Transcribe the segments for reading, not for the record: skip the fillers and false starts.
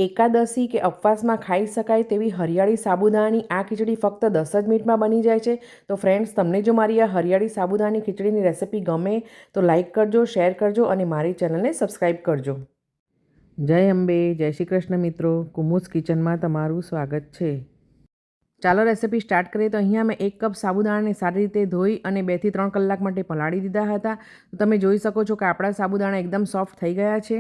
એકાદશી કે ઉપવાસમાં ખાઈ શકાય તેવી હરિયાળી સાબુદાણાની આ ખીચડી ફક્ત 10 જ મિનિટમાં બની જાય છે. તો ફ્રેન્ડ્સ, તમને જો મારી આ હરિયાળી સાબુદાણાની ખીચડીની રેસિપી ગમે તો લાઇક કરજો, શેર કરજો અને મારી ચેનલને સબસ્ક્રાઈબ કરજો. જય અંબે, જય શ્રી કૃષ્ણ મિત્રો. કુમુસ કિચનમાં તમારું સ્વાગત છે. ચાલો રેસિપી સ્ટાર્ટ કરીએ. તો અહીંયા મેં 1 કપ સાબુદાણાને સારી રીતે ધોઈ અને 2 થી 3 કલાક માટે પલાળી દીધા હતા. તો તમે જોઈ શકો છો કે આપણા સાબુદાણા એકદમ સોફ્ટ થઈ ગયા છે.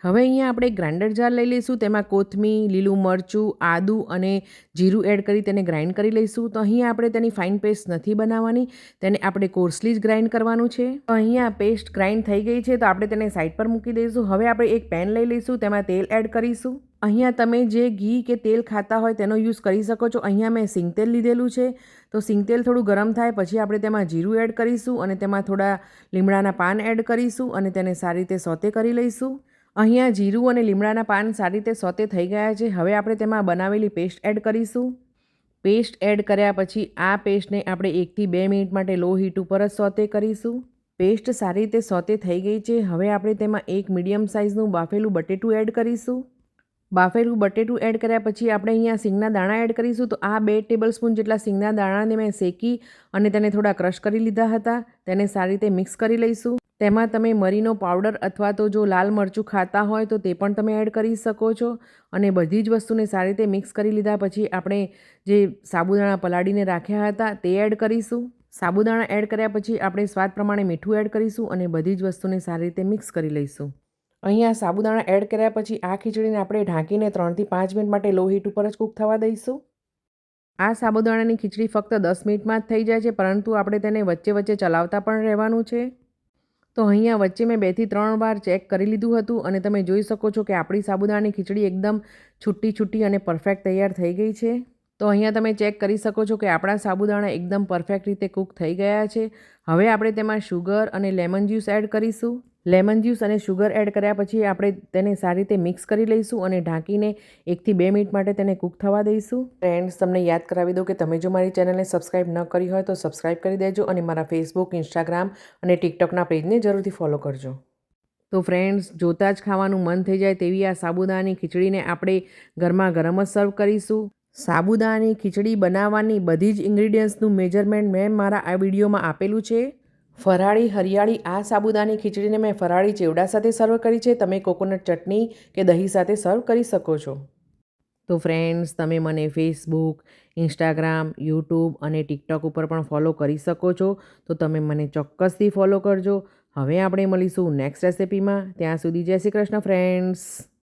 હવે અહીંયા આપણે ગ્રાઇન્ડર જાર લઈ લઈશું. તેમાં કોથમીર, લીલું મરચું, આદું અને જીરું એડ કરી તેને ગ્રાઇન્ડ કરી લઈશું. તો અહીંયા આપણે તેની ફાઇન પેસ્ટ નથી બનાવવાની, તેને આપણે કોર્સલી જ ગ્રાઇન્ડ કરવાનું છે. તો અહીંયા પેસ્ટ ગ્રાઇન્ડ થઈ ગઈ છે, તો આપણે તેને સાઈડ પર મૂકી દઈશું. હવે આપણે એક પેન લઈ લઈશું, તેમાં તેલ એડ કરીશું. અહીંયા તમે જે ઘી કે તેલ ખાતા હોય તેનો યુઝ કરી શકો છો. અહીંયા મેં સિંગતેલ લીધેલું છે. તો સિંગતેલ થોડું ગરમ થાય પછી આપણે તેમાં જીરું એડ કરીશું અને તેમાં થોડા લીમડાના પાન એડ કરીશું અને તેને સારી રીતે સોતે કરી લઈશું. અહીંયા જીરું અને લીમડાના પાન સારી રીતે સોતે થઈ ગયા છે. હવે આપણે તેમાં બનાવેલી પેસ્ટ એડ કરીશું. પેસ્ટ એડ કર્યા પછી આ પેસ્ટને આપણે 1 થી 2 મિનિટ માટે લો હીટ ઉપર જ સોતે કરીશું. પેસ્ટ સારી રીતે સોતે થઈ ગઈ છે. હવે આપણે તેમાં એક મીડિયમ સાઇઝનું બાફેલું બટેટું એડ કરીશું. બાફેલું બટેટું એડ કર્યા પછી આપણે અહીંયા સિંગના દાણા એડ કરીશું. તો આ 2 ટેબલસ્પૂન જેટલા સિંગના દાણાને મેં શેકી અને તેને થોડા ક્રશ કરી લીધા હતા. તેને સારી રીતે મિક્સ કરી લઈશું. તેમાં તમે મરીનો પાવડર અથવા તો જો લાલ મરચું ખાતા હોય તો તે પણ તમે એડ કરી શકો છો. અને બધી જ વસ્તુને સારી રીતે મિક્સ કરી લીધા પછી આપણે જે સાબુદાણા પલાળીને રાખ્યા હતા તે એડ કરીશું. સાબુદાણા એડ કર્યા પછી આપણે સ્વાદ પ્રમાણે મીઠું એડ કરીશું અને બધી જ વસ્તુને સારી રીતે મિક્સ કરી લઈશું. અહીંયા સાબુદાણા એડ કર્યા પછી આ ખીચડીને આપણે ઢાંકીને 3 થી 5 મિનિટ માટે લો હીટ ઉપર જ કૂક થવા દઈશું. આ સાબુદાણાની ખીચડી ફક્ત 10 મિનિટમાં જ થઈ જાય છે, પરંતુ આપણે તેને વચ્ચે વચ્ચે ચલાવતા પણ રહેવાનું છે. તો અહીંયા વચ્ચે મેં 2 થી 3 વાર ચેક કરી લીધું હતું અને તમે જોઈ શકો છો કે આપણી સાબુદાણાની ખીચડી એકદમ છૂટી અને પરફેક્ટ તૈયાર થઈ ગઈ છે. તો અહીંયા તમે ચેક કરી શકો છો કે આપણા સાબુદાણા એકદમ પરફેક્ટ રીતે કૂક થઈ ગયા છે. હવે આપણે તેમાં શુગર અને લેમન જ્યુસ એડ કરીશું. લેમન જ્યુસ અને શુગર એડ કર્યા પછી આપણે તેને સારી રીતે મિક્સ કરી લઈશું અને ઢાંકીને 1 થી 2 મિનિટ માટે તેને કૂક થવા દઈશું. ફ્રેન્ડ્સ, તમને યાદ કરાવી દઉં કે તમે જો મારી ચેનલને સબસ્ક્રાઈબ ન કરી હોય તો સબસ્ક્રાઈબ કરી દેજો અને મારા ફેસબુક, ઇન્સ્ટાગ્રામ અને ટિકટોકના પેજને જરૂરથી ફોલો કરજો. તો ફ્રેન્ડ્સ, જોતાં જ ખાવાનું મન થઈ જાય તેવી આ સાબુદાણાની ખીચડીને આપણે ગરમા ગરમ જ સર્વ કરીશું. સાબુદાણાની ખીચડી બનાવવાની બધી જ ઇન્ગ્રીડિયન્ટ્સનું મેજરમેન્ટ મેં મારા આ વિડીયોમાં આપેલું છે. ફરાળી હરિયાળી આ સાબુદાણાની ખીચડીને મેં ફરાળી ચેવડા સાથે સર્વ કરી છે. તમે કોકોનટ ચટણી કે દહીં સાથે સર્વ કરી શકો છો. તો ફ્રેન્ડ્સ, તમે મને ફેસબુક, ઇન્સ્ટાગ્રામ, યુટ્યુબ અને ટિકટોક ઉપર પણ ફોલો કરી શકો છો. તો તમે મને ચોક્કસથી ફોલો કરજો. હવે આપણે મળીશું નેક્સ્ટ રેસિપીમાં. ત્યાં સુધી જય શ્રી કૃષ્ણ ફ્રેન્ડ્સ.